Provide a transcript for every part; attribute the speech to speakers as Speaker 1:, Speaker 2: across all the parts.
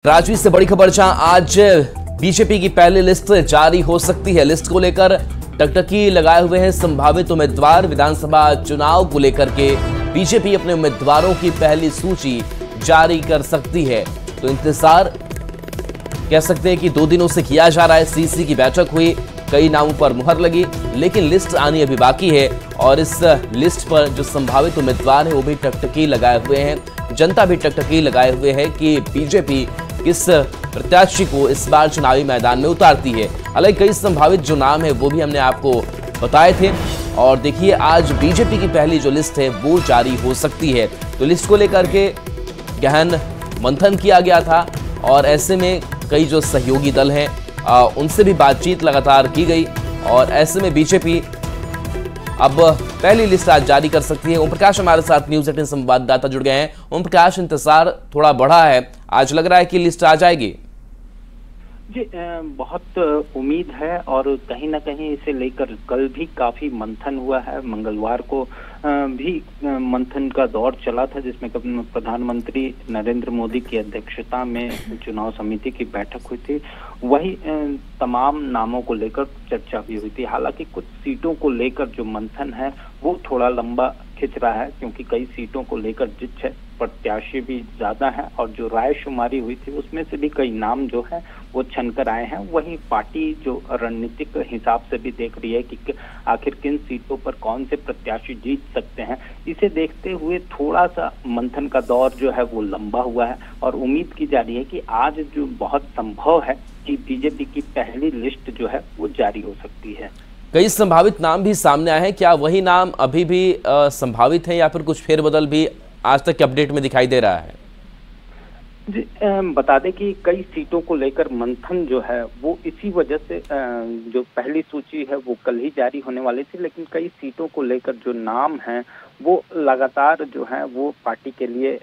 Speaker 1: राजवीर से बड़ी खबर, जहां आज बीजेपी की पहली लिस्ट जारी हो सकती है। लिस्ट को लेकर टकटकी लगाए हुए हैं संभावित उम्मीदवार। विधानसभा चुनाव को लेकर के बीजेपी अपने उम्मीदवारों की पहली सूची जारी कर सकती है। तो इंतजार कह सकते हैं कि 2 दिनों से किया जा रहा है। सीसी की बैठक हुई, कई नामों पर मुहर लगी, लेकिन लिस्ट आनी अभी बाकी है। और इस लिस्ट पर जो संभावित उम्मीदवार है वो भी टकटकी लगाए हुए हैं। जनता भी टकटकी लगाए हुए है कि बीजेपी किस प्रत्याशी को इस बार चुनावी मैदान में उतारती है। हालांकि कई संभावित जो नाम है वो भी हमने आपको बताए थे। और देखिए, आज बीजेपी की पहली जो लिस्ट है वो जारी हो सकती है। तो लिस्ट को लेकर के गहन मंथन किया गया था और ऐसे में कई जो सहयोगी दल हैं उनसे भी बातचीत लगातार की गई। और ऐसे में बीजेपी अब पहली लिस्ट आज जारी कर सकती है। ओम प्रकाश हमारे साथ न्यूज़18 संवाददाता जुड़ गए हैं। ओम प्रकाश, इंतजार थोड़ा बढ़ा है, आज लग रहा है कि लिस्ट आ जाएगी?
Speaker 2: जी, बहुत उम्मीद है और कहीं ना कहीं इसे लेकर कल भी काफी मंथन हुआ है। मंगलवार को भी मंथन का दौर चला था, जिसमें प्रधानमंत्री नरेंद्र मोदी की अध्यक्षता में चुनाव समिति की बैठक हुई थी। वही तमाम नामों को लेकर चर्चा भी हुई थी। हालांकि कुछ सीटों को लेकर जो मंथन है वो थोड़ा लंबा खिंच रहा है, क्योंकि कई सीटों को लेकर जिस प्रत्याशी भी ज्यादा हैं और जो राय शुमारी हुई थी उसमें से भी कई नाम जो है वो छनकर आए हैं। वहीं पार्टी जो रणनीतिक हिसाब से भी देख रही है कि आखिर किन सीटों पर कौन से प्रत्याशी जीत सकते हैं, इसे देखते हुए थोड़ा सा मंथन का दौर जो है वो लंबा हुआ है। और उम्मीद की जा रही है कि आज जो बहुत संभव है कि बीजेपी की पहली लिस्ट जो है वो जारी हो सकती है।
Speaker 1: कई संभावित नाम भी सामने आए हैं, क्या वही नाम अभी भी संभावित है या फिर कुछ फेरबदल भी आज तक के अपडेट में दिखाई दे रहा है?
Speaker 2: जी, बता दें कि कई सीटों को लेकर मंथन जो है वो इसी वजह से जो पहली सूची है वो कल ही जारी होने वाली थी, लेकिन कई सीटों को लेकर जो नाम हैं वो लगातार जो है वो पार्टी के लिए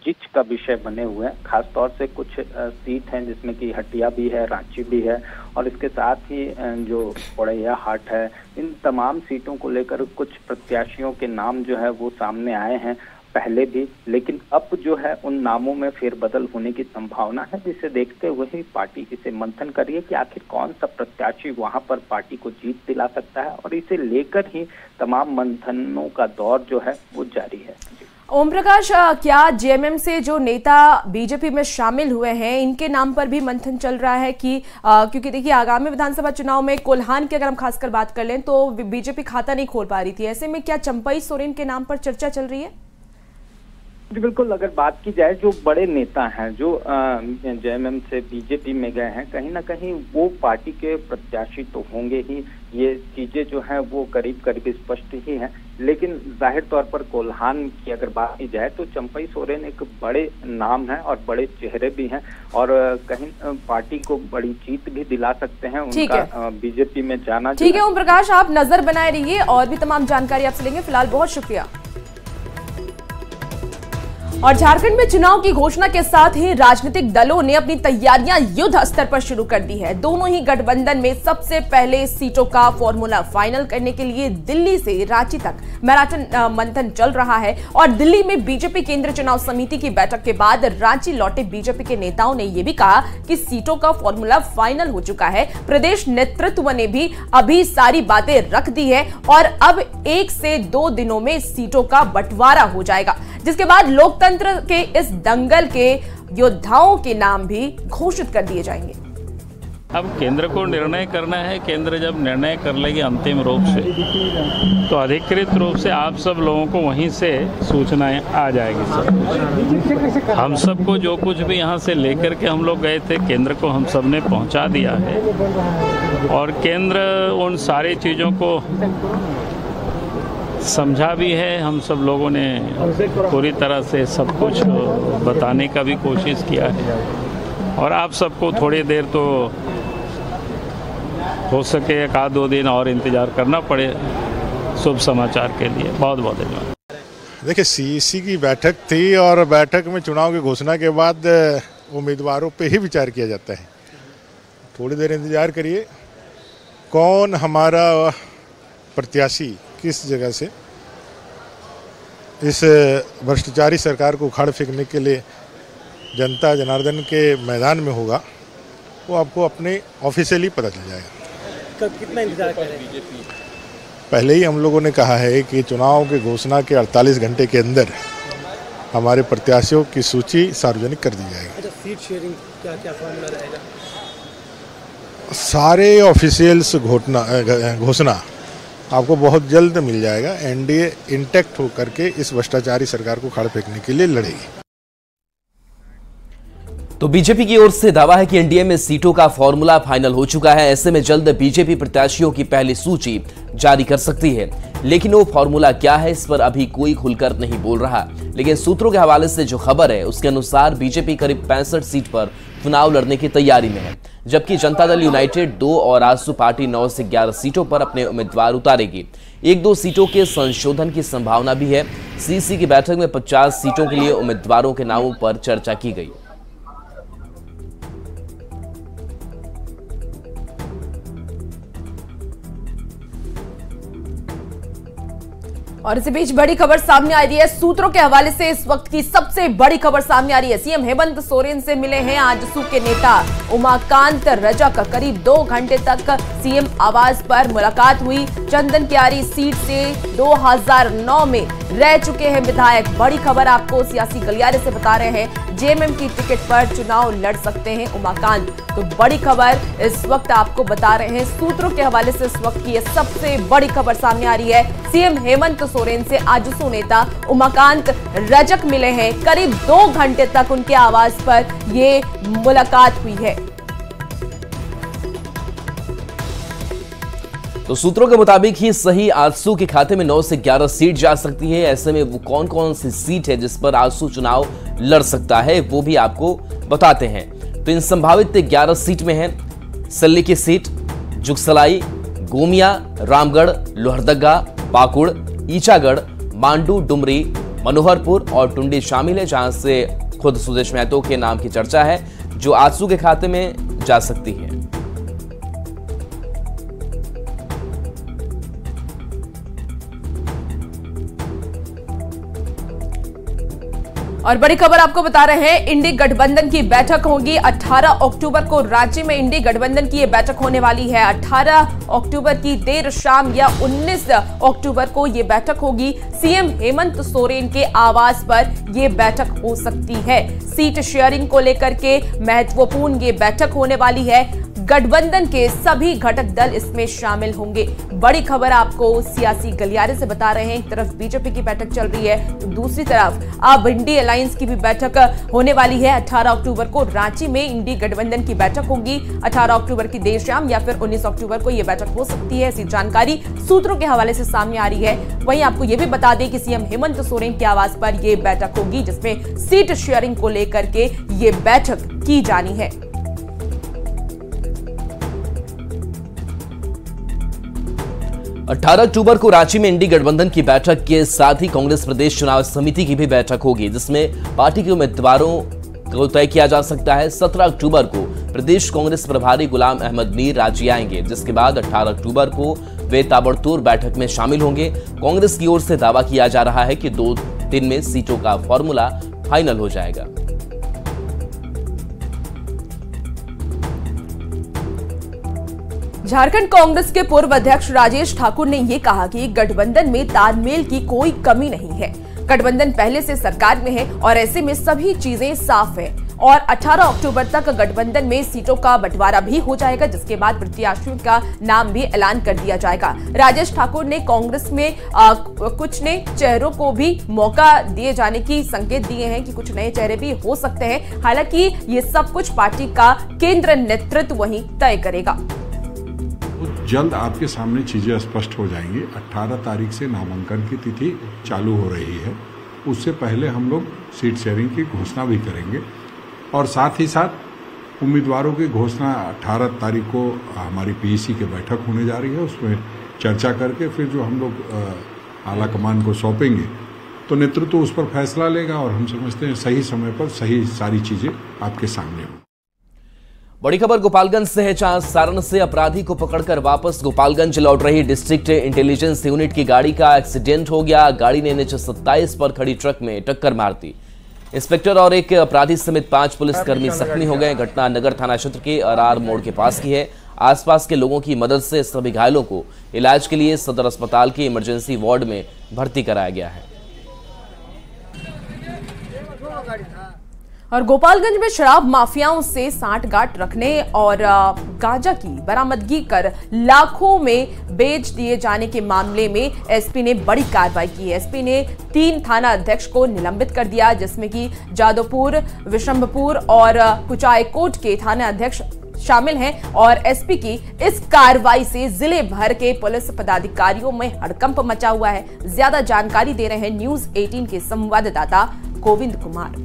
Speaker 2: जिच का विषय बने हुए हैं। खासतौर से कुछ सीट हैं जिसमें कि हटिया भी है, रांची भी है और इसके साथ ही जो पौड़ैया हाट है। इन तमाम सीटों को लेकर कुछ प्रत्याशियों के नाम जो है वो सामने आए हैं पहले भी, लेकिन अब जो है उन नामों में फेरबदल होने की संभावना है, जिसे देखते हुए ही पार्टी इसे मंथन कर रही है कि आखिर कौन सा प्रत्याशी वहां पर पार्टी को जीत दिला सकता है। और इसे लेकर ही तमाम मंथनों का दौर जो है वो जारी है।
Speaker 3: ओम प्रकाश, क्या जेएमएम से जो नेता बीजेपी में शामिल हुए हैं इनके नाम पर भी मंथन चल रहा है कि क्योंकि देखिए आगामी विधानसभा चुनाव में कोल्हान की अगर हम खासकर बात कर लें तो बीजेपी खाता नहीं खोल पा रही थी, ऐसे में क्या चंपई सोरेन के नाम पर चर्चा चल रही है?
Speaker 2: जी बिल्कुल, अगर बात की जाए जो बड़े नेता हैं जो जेएमएम से बीजेपी में गए हैं, कहीं ना कहीं वो पार्टी के प्रत्याशी तो होंगे ही। ये चीजें जो हैं वो करीब करीब स्पष्ट ही हैं, लेकिन जाहिर तौर पर कोल्हान की अगर बात की जाए तो चंपई सोरेन एक बड़े नाम हैं और बड़े चेहरे भी हैं और कहीं पार्टी को बड़ी जीत भी दिला सकते हैं। उनका बीजेपी में जाना।
Speaker 3: ठीक है ओम प्रकाश, आप नजर बनाए रहिए और भी तमाम जानकारी आपसे लेंगे। फिलहाल बहुत शुक्रिया। और झारखंड में चुनाव की घोषणा के साथ ही राजनीतिक दलों ने अपनी तैयारियां युद्ध स्तर पर शुरू कर दी है। दोनों ही गठबंधन में सबसे पहले सीटों का फॉर्मूला फाइनल करने के लिए दिल्ली से रांची तक मैराथन मंथन चल रहा है। और दिल्ली में बीजेपी केंद्रीय चुनाव समिति की बैठक के बाद रांची लौटे बीजेपी के नेताओं ने यह भी कहा कि सीटों का फॉर्मूला फाइनल हो चुका है। प्रदेश नेतृत्व ने भी अभी सारी बातें रख दी है और अब 1 से 2 दिनों में सीटों का बंटवारा हो जाएगा, जिसके बाद लोकतंत्र के इस दंगल के योद्धाओं के नाम भी घोषित कर दिए जाएंगे।
Speaker 4: अब केंद्र को निर्णय करना है। केंद्र जब निर्णय कर लेगी अंतिम रूप से तो अधिकृत रूप से आप सब लोगों को वहीं से सूचनाएं आ जाएगी। सब हम सबको जो कुछ भी यहाँ से लेकर के हम लोग गए थे केंद्र को हम सब ने पहुँचा दिया है और केंद्र उन सारी चीज़ों को समझा भी है। हम सब लोगों ने पूरी तरह से सब कुछ बताने का भी कोशिश किया है और आप सबको थोड़ी देर तो हो सके 1-2 दिन और इंतज़ार करना पड़े शुभ समाचार के लिए। बहुत बहुत धन्यवाद।
Speaker 5: देखिए, सीईसी की बैठक थी और बैठक में चुनाव की घोषणा के बाद उम्मीदवारों पे ही विचार किया जाता है। थोड़ी देर इंतज़ार करिए, कौन हमारा प्रत्याशी किस जगह से इस भ्रष्टाचारी सरकार को उखाड़ फेंकने के लिए जनता जनार्दन के मैदान में होगा वो आपको अपने ऑफिशियली पता चल जाएगा।
Speaker 6: कब कितना इंतजार करें?
Speaker 5: पहले ही हम लोगों ने कहा है कि चुनाव की घोषणा के 48 घंटे के अंदर हमारे प्रत्याशियों की सूची सार्वजनिक कर दी जाएगी।
Speaker 6: अच्छा, सीट शेयरिंग क्या फॉर्मूला रहेगा?
Speaker 5: सारे ऑफिशियल्स घोषणा आपको बहुत जल्द मिल जाएगा। एनडीए इंटैक्ट होकर के इस भ्रष्टाचारी सरकार को खाड़ फेंकने के लिए लड़ेगी।
Speaker 1: तो बीजेपी की ओर से दावा है कि एनडीए में सीटों का फॉर्मूला फाइनल हो चुका है। ऐसे में जल्द बीजेपी प्रत्याशियों की पहली सूची जारी कर सकती है, लेकिन वो फॉर्मूला क्या है इस पर अभी कोई खुलकर नहीं बोल रहा। लेकिन सूत्रों के हवाले से जो खबर है उसके अनुसार बीजेपी करीब 65 सीट पर चुनाव लड़ने की तैयारी में है, जबकि जनता दल यूनाइटेड 2 और आजसू पार्टी 9 से 11 सीटों पर अपने उम्मीदवार उतारेगी। 1-2 सीटों के संशोधन की संभावना भी है। सीसी की बैठक में 50 सीटों के लिए उम्मीदवारों के नामों पर चर्चा की गई।
Speaker 3: और इसी बीच बड़ी खबर सामने आ रही है। सूत्रों के हवाले से इस वक्त की सबसे बड़ी खबर सामने आ रही है। सीएम हेमंत सोरेन से मिले हैं आजसू के नेता उमाकांत रजक। करीब 2 घंटे तक सीएम आवास पर मुलाकात हुई। चंदन कियारी सीट से 2009 में रह चुके हैं विधायक। बड़ी खबर आपको सियासी गलियारे से बता रहे हैं, जेएमएम की टिकट पर चुनाव लड़ सकते हैं उमाकांत। तो बड़ी खबर इस वक्त आपको बता रहे हैं। सूत्रों के हवाले से इस वक्त की यह सबसे बड़ी खबर सामने आ रही है। सीएम हेमंत सोरेन से आजसू नेता उमाकांत रजक मिले हैं। करीब 2 घंटे तक उनके आवास पर ये मुलाकात हुई है।
Speaker 1: तो सूत्रों के मुताबिक ही सही आजसू के खाते में 9 से 11 सीट जा सकती है। ऐसे में वो कौन कौन सी सीट है जिस पर आजसू चुनाव लड़ सकता है वो भी आपको बताते हैं। तो इन संभावित 11 सीट में है सल्ली की सीट, जुगसलाई, गोमिया, रामगढ़, लोहरदगा, पाकुड़, ईचागढ़, मांडू, डुमरी, मनोहरपुर और टुंडी शामिल है, जहां से खुद सुदेश महतो के नाम की चर्चा है जो आजसू के खाते में जा सकती है।
Speaker 3: और बड़ी खबर आपको बता रहे हैं, इंडी गठबंधन की बैठक होगी 18 अक्टूबर को। रांची में इंडी गठबंधन की यह बैठक होने वाली है। 18 अक्टूबर की देर शाम या 19 अक्टूबर को यह बैठक होगी। सीएम हेमंत सोरेन के आवास पर यह बैठक हो सकती है। सीट शेयरिंग को लेकर के महत्वपूर्ण ये बैठक होने वाली है। गठबंधन के सभी घटक दल इसमें शामिल होंगे। बड़ी खबर आपको सियासी गलियारे से बता रहे हैं। एक तरफ बीजेपी की बैठक चल रही है तो दूसरी तरफ अब इंडी अलायंस की भी बैठक होने वाली है। 18 अक्टूबर को रांची में इंडी गठबंधन की बैठक होगी। 18 अक्टूबर की देर शाम या फिर 19 अक्टूबर को यह बैठक हो सकती है। ऐसी जानकारी सूत्रों के हवाले से सामने आ रही है। वहीं आपको यह भी बता दें कि सीएम हेमंत सोरेन के आवास पर यह बैठक होगी जिसमें सीट शेयरिंग को लेकर के यह बैठक की जानी है।
Speaker 1: 18 अक्टूबर को रांची में इंडी गठबंधन की बैठक के साथ ही कांग्रेस प्रदेश चुनाव समिति की भी बैठक होगी जिसमें पार्टी के उम्मीदवारों को तय किया जा सकता है। 17 अक्टूबर को प्रदेश कांग्रेस प्रभारी गुलाम अहमद मीर रांची आएंगे, जिसके बाद 18 अक्टूबर को वे ताबड़तोड़ बैठक में शामिल होंगे। कांग्रेस की ओर से दावा किया जा रहा है कि 2 दिन में सीटों का फॉर्मूला फाइनल हो जाएगा।
Speaker 3: झारखंड कांग्रेस के पूर्व अध्यक्ष राजेश ठाकुर ने यह कहा कि गठबंधन में तालमेल की कोई कमी नहीं है। गठबंधन पहले से सरकार में है और ऐसे में सभी चीजें साफ है और 18 अक्टूबर तक गठबंधन में सीटों का बंटवारा भी हो जाएगा, जिसके बाद प्रत्याशियों का नाम भी ऐलान कर दिया जाएगा। राजेश ठाकुर ने कांग्रेस में कुछ नए चेहरों को भी मौका दिए जाने की संकेत दिए हैं कि कुछ नए चेहरे भी हो सकते हैं। हालांकि ये सब कुछ पार्टी का केंद्र नेतृत्व वही तय करेगा।
Speaker 7: जल्द आपके सामने चीजें स्पष्ट हो जाएंगी। 18 तारीख से नामांकन की तिथि चालू हो रही है, उससे पहले हम लोग सीट शेयरिंग की घोषणा भी करेंगे और साथ ही साथ उम्मीदवारों की घोषणा 18 तारीख को हमारी पीईसी की बैठक होने जा रही है, उसमें चर्चा करके फिर जो हम लोग आला कमान को सौंपेंगे तो नेतृत्व उस पर फैसला लेगा और हम समझते हैं सही समय पर सही सारी चीजें आपके सामने होंगी।
Speaker 1: बड़ी खबर गोपालगंज से है, जहां सारण से अपराधी को पकड़कर वापस गोपालगंज लौट रही डिस्ट्रिक्ट इंटेलिजेंस यूनिट की गाड़ी का एक्सीडेंट हो गया। गाड़ी ने NH 27 पर खड़ी ट्रक में टक्कर मार दी। इंस्पेक्टर और एक अपराधी समेत 5 पुलिसकर्मी जख्मी हो गए। घटना नगर थाना क्षेत्र के अरार मोड़ के पास की है। आसपास के लोगों की मदद से सभी घायलों को इलाज के लिए सदर अस्पताल के इमरजेंसी वार्ड में भर्ती कराया गया है।
Speaker 3: और गोपालगंज में शराब माफियाओं से सांठगांठ रखने और गांजा की बरामदगी कर लाखों में बेच दिए जाने के मामले में एसपी ने बड़ी कार्रवाई की है। एसपी ने 3 थाना अध्यक्ष को निलंबित कर दिया, जिसमें कि जादवपुर, विशंभपुर और कुचायकोट के थाना अध्यक्ष शामिल हैं। और एसपी की इस कार्रवाई से जिले भर के पुलिस पदाधिकारियों में हड़कंप मचा हुआ है। ज्यादा जानकारी दे रहे हैं न्यूज 18 के संवाददाता गोविंद कुमार।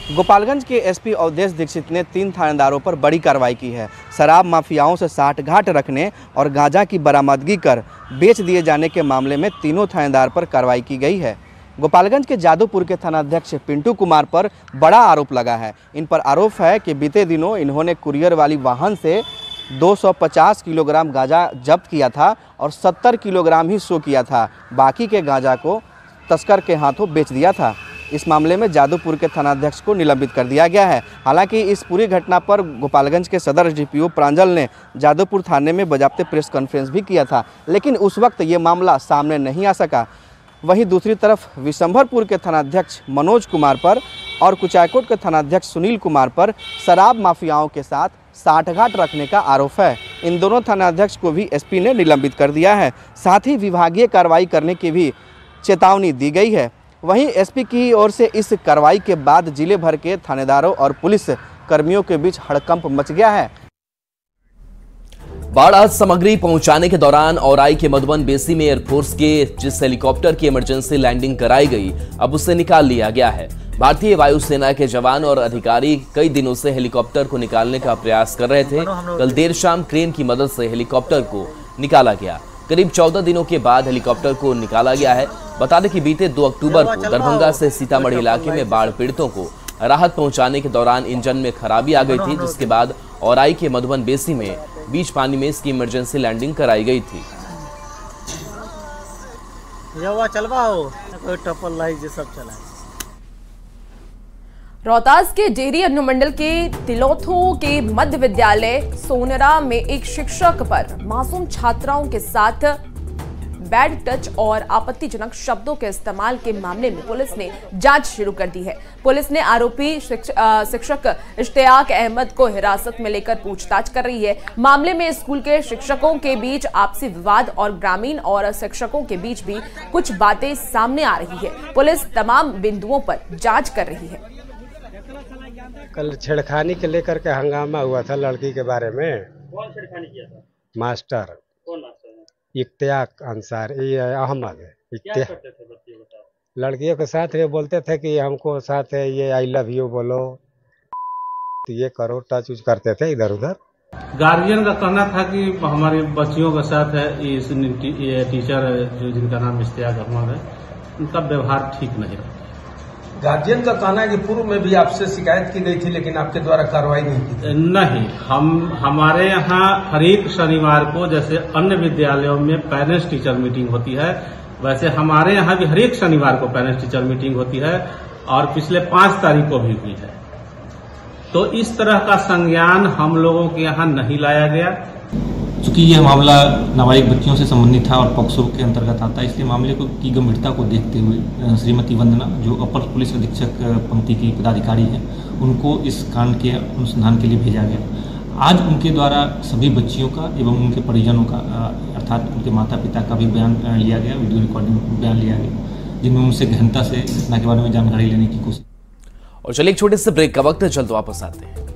Speaker 8: गोपालगंज के एसपी अवधेश दीक्षित ने 3 थानेदारों पर बड़ी कार्रवाई की है। शराब माफियाओं से सांठगांठ रखने और गांजा की बरामदगी कर बेच दिए जाने के मामले में तीनों थानेदार पर कार्रवाई की गई है। गोपालगंज के जादवपुर के थानाध्यक्ष पिंटू कुमार पर बड़ा आरोप लगा है। इन पर आरोप है कि बीते दिनों इन्होंने कुरियर वाली वाहन से 250 किलोग्राम गांजा जब्त किया था और 70 किलोग्राम ही शो किया था। बाकी के गांजा को तस्कर के हाथों बेच दिया था। इस मामले में जादवपुर के थानाध्यक्ष को निलंबित कर दिया गया है। हालांकि इस पूरी घटना पर गोपालगंज के सदर डीपीओ प्रांजल ने जादवपुर थाने में बजाबते प्रेस कॉन्फ्रेंस भी किया था, लेकिन उस वक्त ये मामला सामने नहीं आ सका। वहीं दूसरी तरफ विशंभरपुर के थानाध्यक्ष मनोज कुमार पर और कुचायकोट के थानाध्यक्ष सुनील कुमार पर शराब माफियाओं के साथ सांठगांठ रखने का आरोप है। इन दोनों थानाध्यक्ष को भी एसपी ने निलंबित कर दिया है। साथ ही विभागीय कार्रवाई करने की भी चेतावनी दी गई है। वहीं एसपी की ओर से इस कार्रवाई के बाद जिले भर के थानेदारों और पुलिस कर्मियों के बीच हड़कंप मच गया है।
Speaker 1: बाढ़ सामग्री पहुंचाने के दौरान औराई के मधुबन बेसी में एयरफोर्स के जिस हेलीकॉप्टर की इमरजेंसी लैंडिंग कराई गई, अब उसे निकाल लिया गया है। भारतीय वायुसेना के जवान और अधिकारी कई दिनों से हेलीकॉप्टर को निकालने का प्रयास कर रहे थे। कल देर शाम क्रेन की मदद से हेलीकॉप्टर को निकाला गया। करीब 14 दिनों के बाद हेलीकॉप्टर को निकाला गया है। बता दें कि बीते 2 अक्टूबर को दरभंगा से सीतामढ़ी इलाके में बाढ़ पीड़ितों को राहत पहुंचाने के दौरान इंजन में खराबी आ गई थी, जिसके बाद औराई के मधुबन बेसी में बीच पानी में इसकी इमरजेंसी लैंडिंग कराई गई थी।
Speaker 3: रोहतास के डेहरी अनुमंडल के तिलोथो के मध्य विद्यालय सोनरा में एक शिक्षक पर मासूम छात्राओं के साथ बैड टच और आपत्तिजनक शब्दों के इस्तेमाल के मामले में पुलिस ने जांच शुरू कर दी है। पुलिस ने आरोपी शिक्षक इश्तियाक अहमद को हिरासत में लेकर पूछताछ कर रही है। मामले में स्कूल के शिक्षकों के बीच आपसी विवाद और ग्रामीण और शिक्षकों के बीच भी कुछ बातें सामने आ रही है। पुलिस तमाम बिंदुओं पर जांच कर रही है।
Speaker 9: कल छेड़खानी के लेकर के हंगामा हुआ था लड़की के बारे में।
Speaker 10: कौन छेड़खानी किया था?
Speaker 9: मास्टर।
Speaker 10: कौन मास्टर?
Speaker 9: इख्तियाक अंसार, ये अहमद है।
Speaker 10: क्या करते थे बच्चियों के साथ?
Speaker 9: लड़कियों के साथ ये बोलते थे कि हमको साथ है ये आई लव यू बोलो, तो ये करो, टच उच करते थे इधर उधर।
Speaker 10: गार्जियन का कहना था कि हमारी बच्चियों के साथ है ये टीचर जो जिनका नाम इश्तियाक अहमद है, उनका व्यवहार ठीक नहीं रहा।
Speaker 11: गार्जियन का कहना है कि पूर्व में भी आपसे शिकायत की गई थी, लेकिन आपके द्वारा कार्रवाई नहीं की थी।
Speaker 10: नहीं, हमारे यहाँ हर एक शनिवार को जैसे अन्य विद्यालयों में पेरेंट्स टीचर मीटिंग होती है, वैसे हमारे यहाँ भी हर एक शनिवार को पेरेंट्स टीचर मीटिंग होती है और पिछले 5 तारीख को भी हुई है। तो इस तरह का संज्ञान हम लोगों के यहाँ नहीं लाया गया।
Speaker 12: चूंकि यह मामला नाबालिग बच्चियों से संबंधित था और पॉक्सो के अंतर्गत आता है, इसलिए मामले की गंभीरता को देखते हुए श्रीमती वंदना, जो अपर पुलिस अधीक्षक पंक्ति की पदाधिकारी हैं, उनको इस कांड के अनुसंधान के लिए भेजा गया। आज उनके द्वारा सभी बच्चियों का एवं उनके परिजनों का अर्थात उनके माता पिता का भी बयान लिया गया, वीडियो रिकॉर्डिंग बयान लिया गया, जिनमें उनसे गहनता से घटना के बारे में जानकारी लेने की कोशिश।
Speaker 1: और चलिए एक छोटे से ब्रेक का वक्त है, चलते वापस आते हैं।